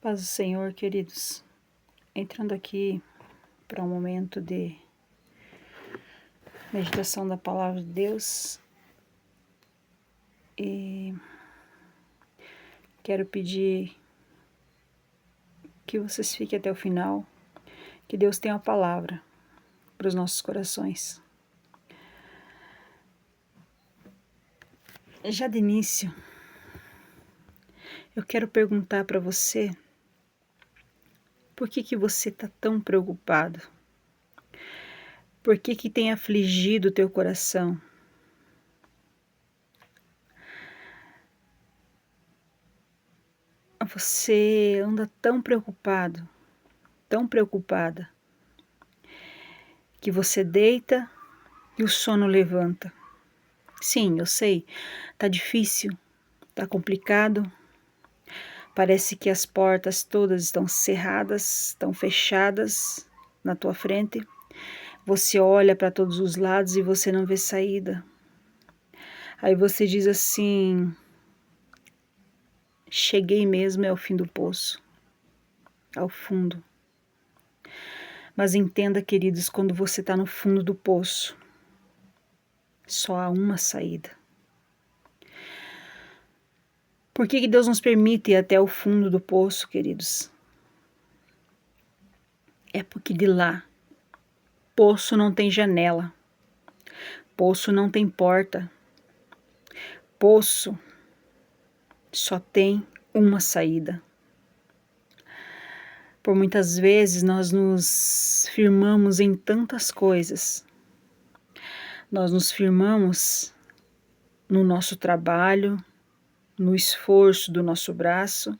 Paz do Senhor, queridos. Entrando aqui para um momento de meditação da Palavra de Deus. E quero pedir que vocês fiquem até o final, que Deus tenha a palavra para os nossos corações. Já de início, eu quero perguntar para você, por que você está tão preocupado? Por que tem afligido o teu coração? Você anda tão preocupado, tão preocupada, que você deita e o sono levanta. Sim, eu sei, tá difícil, tá complicado. Parece que as portas todas estão cerradas, estão fechadas na tua frente. Você olha para todos os lados e você não vê saída. Aí você diz assim: cheguei mesmo ao fim do poço, ao fundo. Mas entenda, queridos, quando você está no fundo do poço, só há uma saída. Por que Deus nos permite ir até o fundo do poço, queridos? É porque de lá, poço não tem janela, poço não tem porta, poço só tem uma saída. Por muitas vezes nós nos firmamos em tantas coisas. Nós nos firmamos no nosso trabalho, no esforço do nosso braço,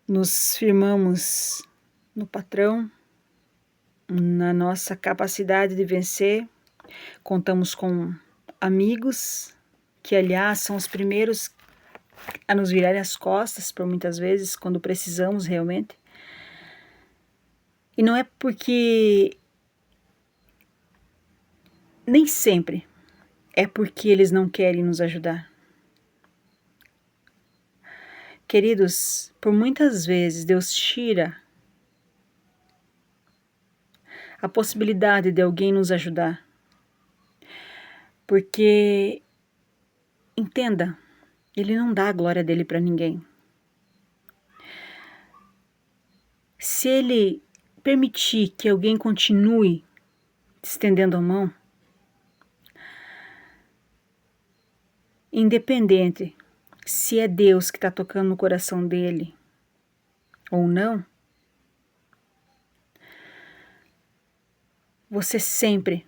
nos firmamos no patrão, na nossa capacidade de vencer. Contamos com amigos, que aliás são os primeiros a nos virarem as costas por muitas vezes, quando precisamos realmente. E não é porque, nem sempre, é porque eles não querem nos ajudar. Queridos, por muitas vezes Deus tira a possibilidade de alguém nos ajudar. Porque, entenda, Ele não dá a glória dele para ninguém. Se Ele permitir que alguém continue estendendo a mão, independente se é Deus que está tocando no coração dele ou não, você sempre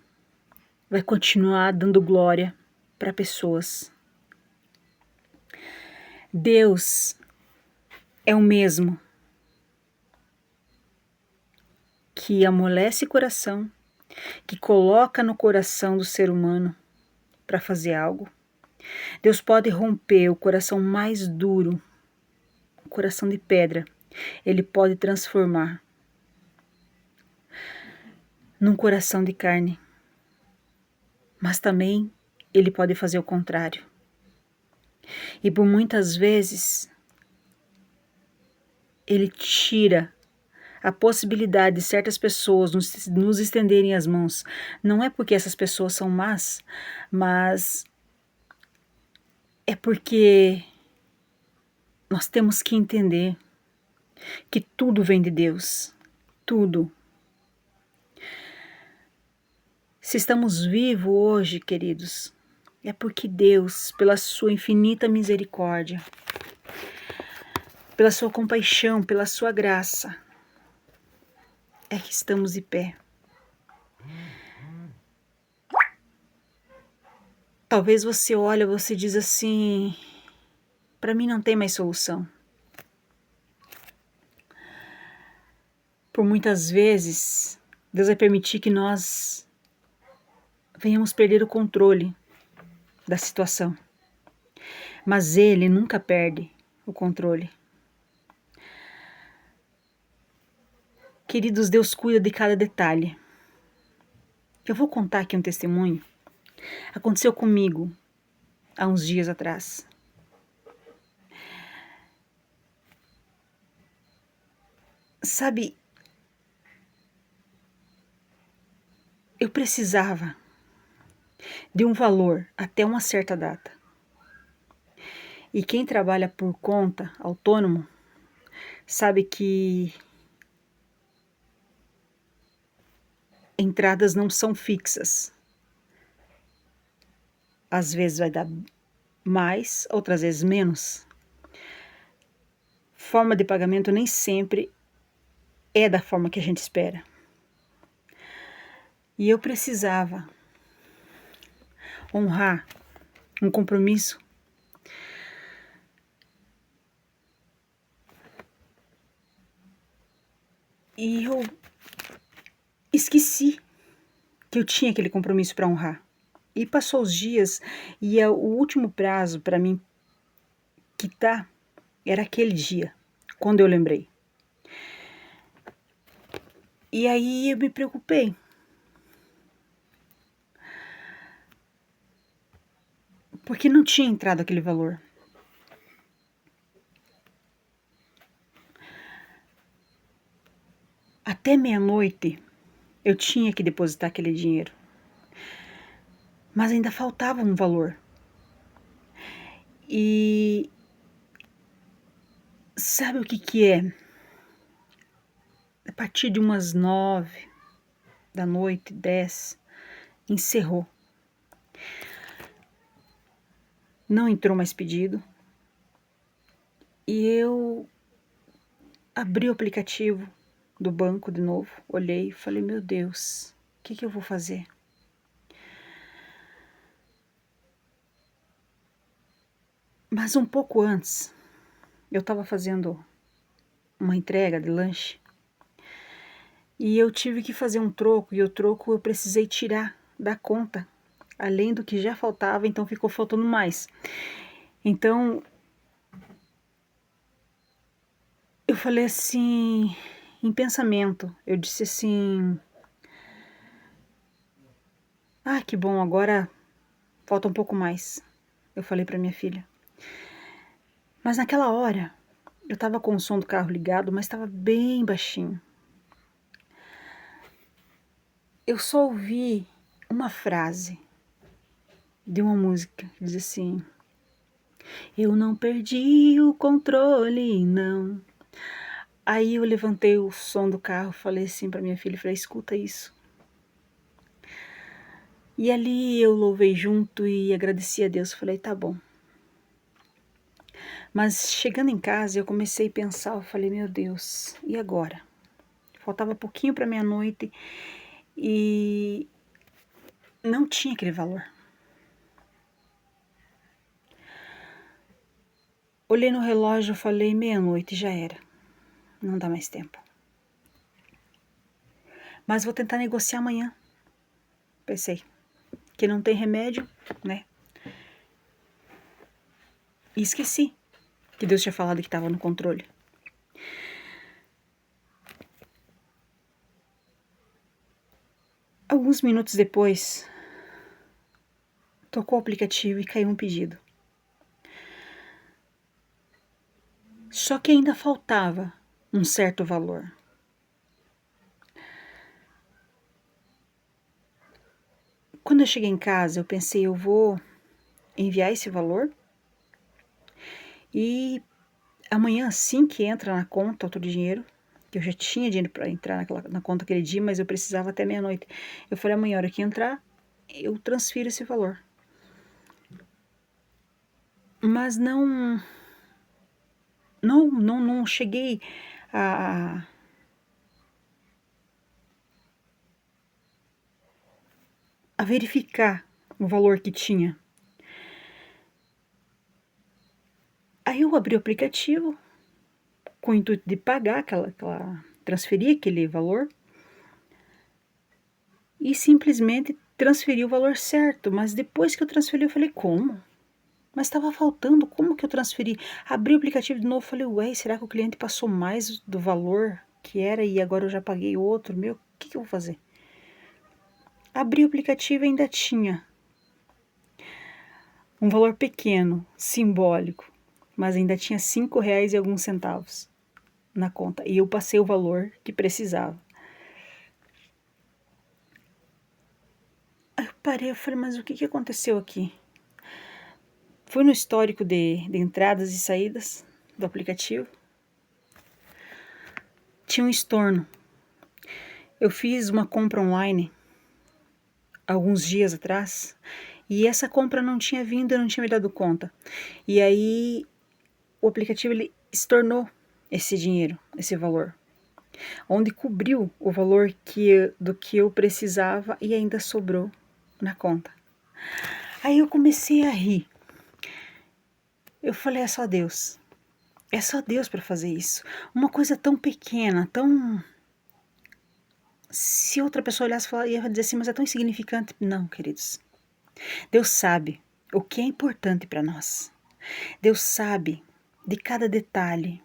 vai continuar dando glória para pessoas. Deus é o mesmo que amolece o coração, que coloca no coração do ser humano para fazer algo. Deus pode romper o coração mais duro, o coração de pedra. Ele pode transformar num coração de carne. Mas também Ele pode fazer o contrário. E por muitas vezes Ele tira a possibilidade de certas pessoas nos estenderem as mãos. Não é porque essas pessoas são más, mas é porque nós temos que entender que tudo vem de Deus. Tudo. Se estamos vivos hoje, queridos, é porque Deus, pela sua infinita misericórdia, pela sua compaixão, pela sua graça, é que estamos de pé. Talvez você olhe, você diz assim: para mim não tem mais solução. Por muitas vezes, Deus vai permitir que nós venhamos perder o controle da situação. Mas Ele nunca perde o controle. Queridos, Deus cuida de cada detalhe. Eu vou contar aqui um testemunho. Aconteceu comigo há uns dias atrás. Sabe, eu precisava de um valor até uma certa data. E quem trabalha por conta, autônomo, sabe que entradas não são fixas. Às vezes vai dar mais, outras vezes menos. Forma de pagamento nem sempre é da forma que a gente espera. E eu precisava honrar um compromisso e eu esqueci que eu tinha aquele compromisso para honrar. E passou os dias e o último prazo para mim quitar era aquele dia, quando eu lembrei. E aí eu me preocupei. Porque não tinha entrado aquele valor. Até meia-noite eu tinha que depositar aquele dinheiro. Mas ainda faltava um valor. E sabe o que é? A partir de umas 9 da noite, 10, encerrou. Não entrou mais pedido. E eu abri o aplicativo do banco de novo, olhei e falei, meu Deus, o que eu vou fazer? Mas um pouco antes, eu estava fazendo uma entrega de lanche e eu tive que fazer um troco, e o troco eu precisei tirar da conta, além do que já faltava, então ficou faltando mais. Então, eu falei assim, em pensamento, eu disse assim, que bom, agora falta um pouco mais, eu falei para minha filha. Mas naquela hora, eu estava com o som do carro ligado, mas estava bem baixinho. Eu só ouvi uma frase de uma música que diz assim, eu não perdi o controle, não. Aí eu levantei o som do carro, falei assim para minha filha, falei, escuta isso. E ali eu louvei junto e agradeci a Deus, falei, tá bom. Mas chegando em casa eu comecei a pensar, eu falei, meu Deus, e agora? Faltava pouquinho para meia-noite e não tinha aquele valor. Olhei no relógio, falei, meia-noite, já era. Não dá mais tempo. Mas vou tentar negociar amanhã. Pensei, que não tem remédio, né? E esqueci que Deus tinha falado que estava no controle. Alguns minutos depois, tocou o aplicativo e caiu um pedido. Só que ainda faltava um certo valor. Quando eu cheguei em casa, eu pensei, eu vou enviar esse valor e amanhã, assim que entra na conta outro dinheiro, que eu já tinha dinheiro para entrar na conta aquele dia, mas eu precisava até meia-noite. Eu falei, amanhã, a hora que entrar, eu transfiro esse valor. Mas não cheguei a verificar o valor que tinha. Aí eu abri o aplicativo com o intuito de pagar transferir aquele valor e simplesmente transferi o valor certo. Mas depois que eu transferi, eu falei, como? Mas estava faltando, como que eu transferi? Abri o aplicativo de novo, falei, ué, será que o cliente passou mais do valor que era e agora eu já paguei outro? Meu, o que eu vou fazer? Abri o aplicativo e ainda tinha um valor pequeno, simbólico, mas ainda tinha R$ 5 e alguns centavos na conta e eu passei o valor que precisava. Aí eu parei, eu falei, mas o que aconteceu aqui? Fui no histórico de entradas e saídas do aplicativo. Tinha um estorno. Eu fiz uma compra online alguns dias atrás e essa compra não tinha vindo, eu não tinha me dado conta. E aí o aplicativo ele estornou esse dinheiro, esse valor, onde cobriu o valor do que eu precisava e ainda sobrou na conta. Aí eu comecei a rir. Eu falei, é só Deus. É só Deus para fazer isso. Uma coisa tão pequena, tão... Se outra pessoa olhasse e ia dizer assim, mas é tão insignificante. Não, queridos. Deus sabe o que é importante para nós. Deus sabe de cada detalhe,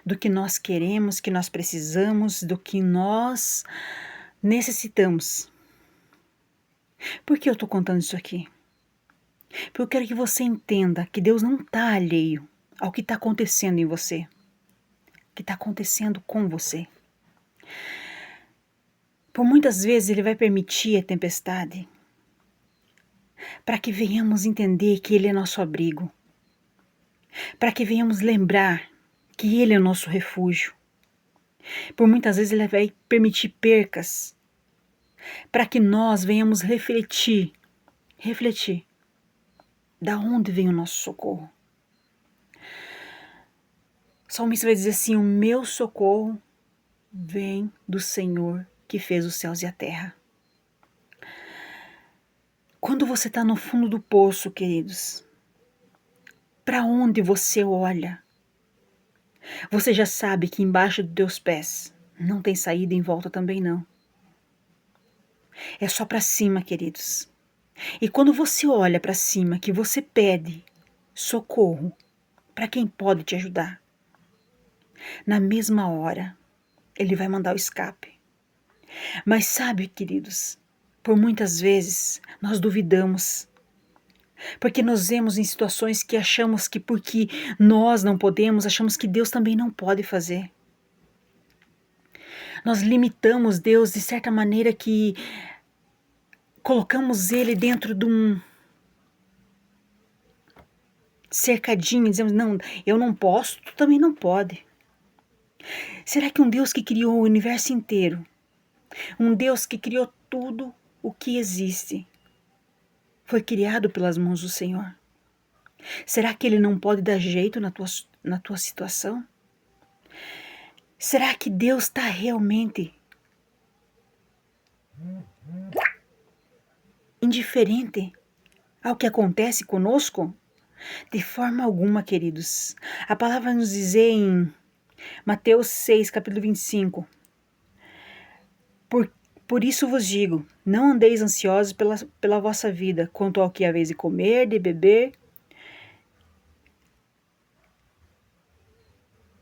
do que nós queremos, que nós precisamos, do que nós necessitamos. Por que eu estou contando isso aqui? Porque eu quero que você entenda que Deus não está alheio ao que está acontecendo em você, que está acontecendo com você. Por muitas vezes Ele vai permitir a tempestade para que venhamos entender que Ele é nosso abrigo, para que venhamos lembrar que Ele é nosso refúgio. Por muitas vezes Ele vai permitir percas para que nós venhamos refletir da onde vem o nosso socorro. O salmista vai dizer assim, o meu socorro vem do Senhor que fez os céus e a terra. Quando você está no fundo do poço, queridos, para onde você olha, você já sabe que embaixo dos teus pés não tem saída, em volta também não. É só para cima, queridos. E quando você olha para cima, que você pede socorro para quem pode te ajudar, na mesma hora, Ele vai mandar o escape. Mas sabe, queridos, por muitas vezes nós duvidamos, porque nos vemos em situações que achamos que porque nós não podemos, achamos que Deus também não pode fazer. Nós limitamos Deus de certa maneira que colocamos Ele dentro de um cercadinho, dizemos, não, eu não posso, tu também não pode. Será que um Deus que criou o universo inteiro, um Deus que criou tudo o que existe, foi criado pelas mãos do Senhor? Será que Ele não pode dar jeito na tua situação? Será que Deus está realmente indiferente ao que acontece conosco? De forma alguma, queridos. A palavra vai nos dizer em Mateus 6, capítulo 25. Por isso vos digo, não andeis ansiosos pela vossa vida, quanto ao que haveis de comer, de beber,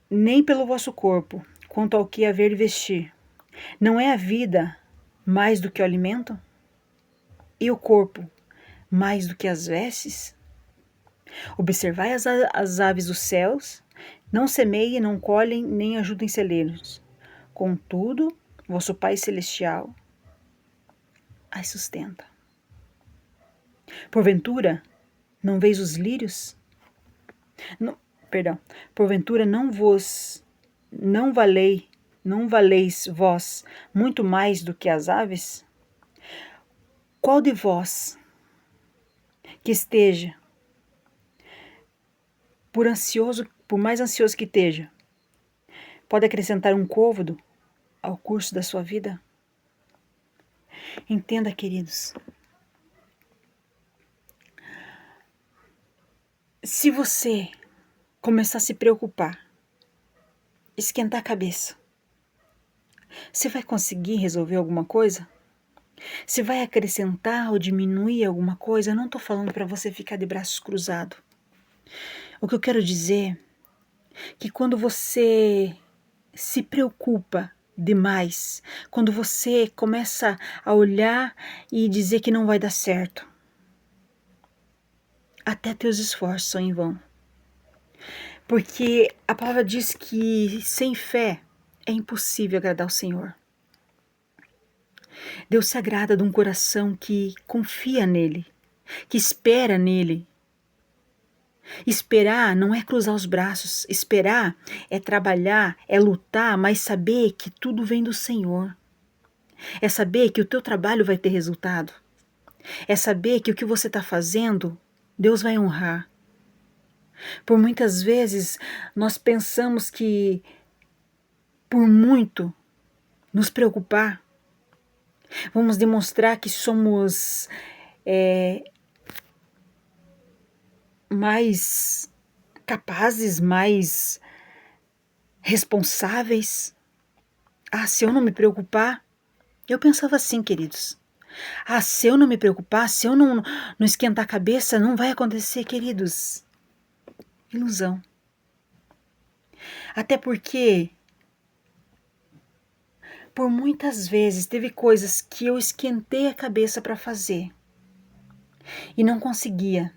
nem pelo vosso corpo, quanto ao que haver de vestir. Não é a vida mais do que o alimento? E o corpo mais do que as vestes? Observai as aves dos céus, não semeiem, não colhem, nem ajudem celeiros. Contudo, vosso Pai Celestial as sustenta. Porventura, não veis os lírios? Porventura não valeis vós muito mais do que as aves? Qual de vós que esteja, por mais ansioso que esteja, pode acrescentar um côvado ao curso da sua vida? Entenda, queridos. Se você começar a se preocupar, esquentar a cabeça, você vai conseguir resolver alguma coisa? Se vai acrescentar ou diminuir alguma coisa? Eu não estou falando para você ficar de braços cruzados. O que eu quero dizer é que quando você se preocupa demais, quando você começa a olhar e dizer que não vai dar certo, até teus esforços são em vão. Porque a palavra diz que sem fé é impossível agradar o Senhor. Deus se agrada de um coração que confia nele, que espera nele. Esperar não é cruzar os braços, esperar é trabalhar, é lutar, mas saber que tudo vem do Senhor. É saber que o teu trabalho vai ter resultado. É saber que o que você está fazendo, Deus vai honrar. Por muitas vezes nós pensamos que por muito nos preocupar, vamos demonstrar que somos mais capazes, mais responsáveis. Ah, se eu não me preocupar, eu pensava assim, queridos. Ah, se eu não me preocupar, se eu não esquentar a cabeça, não vai acontecer, queridos. Ilusão. Até porque, por muitas vezes, teve coisas que eu esquentei a cabeça para fazer e não conseguia.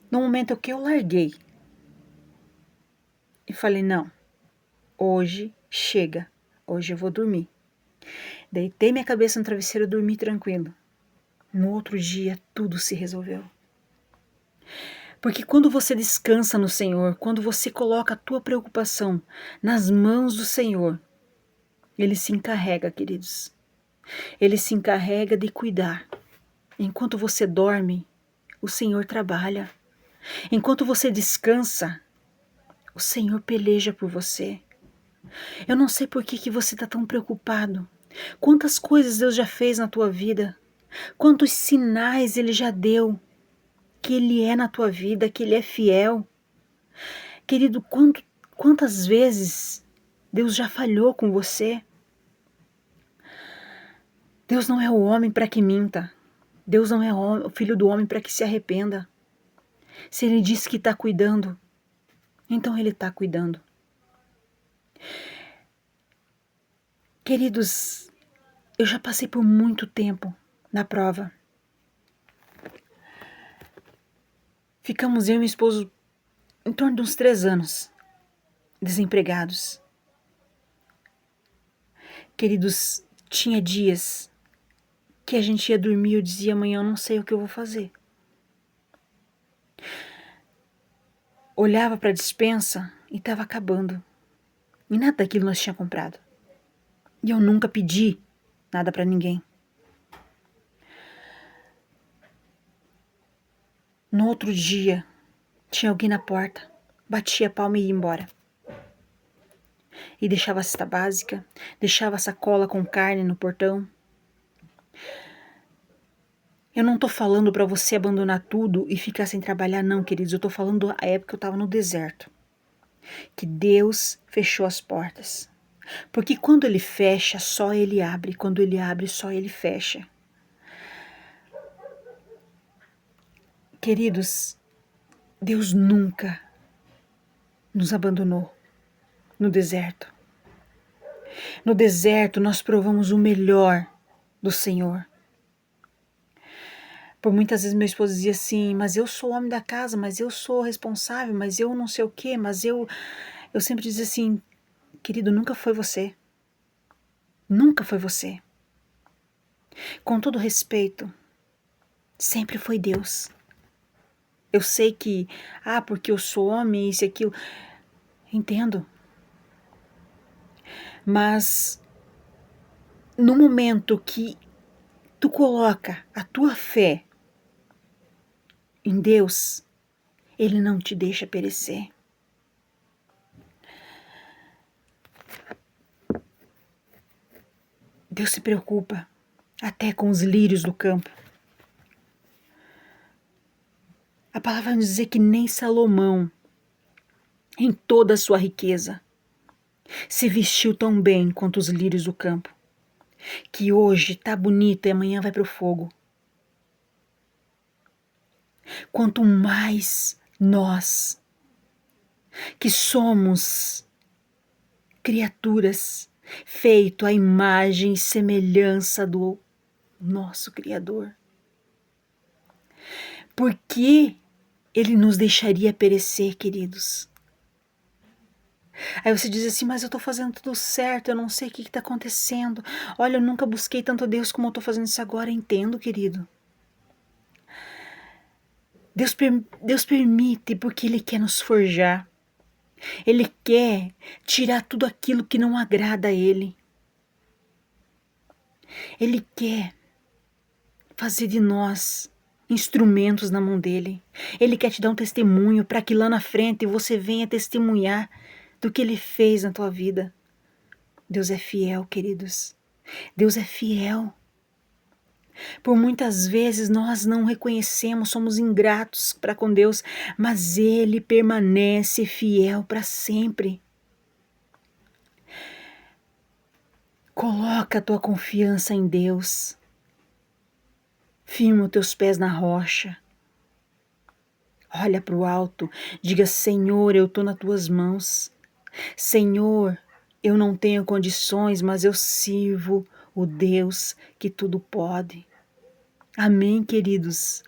No momento que eu larguei e falei, não, hoje chega, hoje eu vou dormir. Deitei minha cabeça no travesseiro e dormi tranquilo. No outro dia, tudo se resolveu. Porque quando você descansa no Senhor, quando você coloca a tua preocupação nas mãos do Senhor, Ele se encarrega, queridos. Ele se encarrega de cuidar. Enquanto você dorme, o Senhor trabalha. Enquanto você descansa, o Senhor peleja por você. Eu não sei por que você está tão preocupado. Quantas coisas Deus já fez na tua vida. Quantos sinais Ele já deu. Que Ele é na tua vida, que Ele é fiel. Querido, quantas vezes Deus já falhou com você? Deus não é o homem para que minta. Deus não é o filho do homem para que se arrependa. Se Ele diz que está cuidando, então Ele está cuidando. Queridos, eu já passei por muito tempo na prova. Ficamos eu e meu esposo em torno de uns 3 anos, desempregados. Queridos, tinha dias que a gente ia dormir e eu dizia, amanhã eu não sei o que eu vou fazer. Olhava para a despensa e estava acabando. E nada daquilo nós tínhamos comprado. E eu nunca pedi nada para ninguém. No outro dia, tinha alguém na porta, batia a palma e ia embora. E deixava a cesta básica, deixava a sacola com carne no portão. Eu não tô falando para você abandonar tudo e ficar sem trabalhar, não, queridos. Eu tô falando a época que eu tava no deserto. Que Deus fechou as portas. Porque quando Ele fecha, só Ele abre. Quando Ele abre, só Ele fecha. Queridos, Deus nunca nos abandonou no deserto. No deserto, nós provamos o melhor do Senhor. Por muitas vezes meu esposo dizia assim, mas eu sou o homem da casa, mas eu sou responsável, mas eu não sei o quê, mas eu sempre dizia assim, querido, nunca foi você. Nunca foi você. Com todo respeito, sempre foi Deus. Eu sei que, porque eu sou homem, isso e aquilo, entendo. Mas no momento que tu coloca a tua fé em Deus, Ele não te deixa perecer. Deus se preocupa até com os lírios do campo. A palavra vai nos dizer que nem Salomão, em toda a sua riqueza, se vestiu tão bem quanto os lírios do campo, que hoje tá bonito e amanhã vai pro fogo. Quanto mais nós, que somos criaturas feito à imagem e semelhança do nosso Criador. Por que Ele nos deixaria perecer, queridos? Aí você diz assim: mas eu estou fazendo tudo certo, eu não sei o que está acontecendo. Olha, eu nunca busquei tanto a Deus como eu estou fazendo isso agora. Entendo, querido. Deus permite porque Ele quer nos forjar. Ele quer tirar tudo aquilo que não agrada a Ele. Ele quer fazer de nós instrumentos na mão dele. Ele quer te dar um testemunho para que lá na frente você venha testemunhar do que Ele fez na tua vida. Deus é fiel, queridos. Deus é fiel. Por muitas vezes nós não reconhecemos, somos ingratos para com Deus, mas Ele permanece fiel para sempre. Coloca a tua confiança em Deus. Firma os teus pés na rocha. Olha para o alto, diga: Senhor, eu estou nas tuas mãos. Senhor, eu não tenho condições, mas eu sirvo o Deus que tudo pode. Amém, queridos?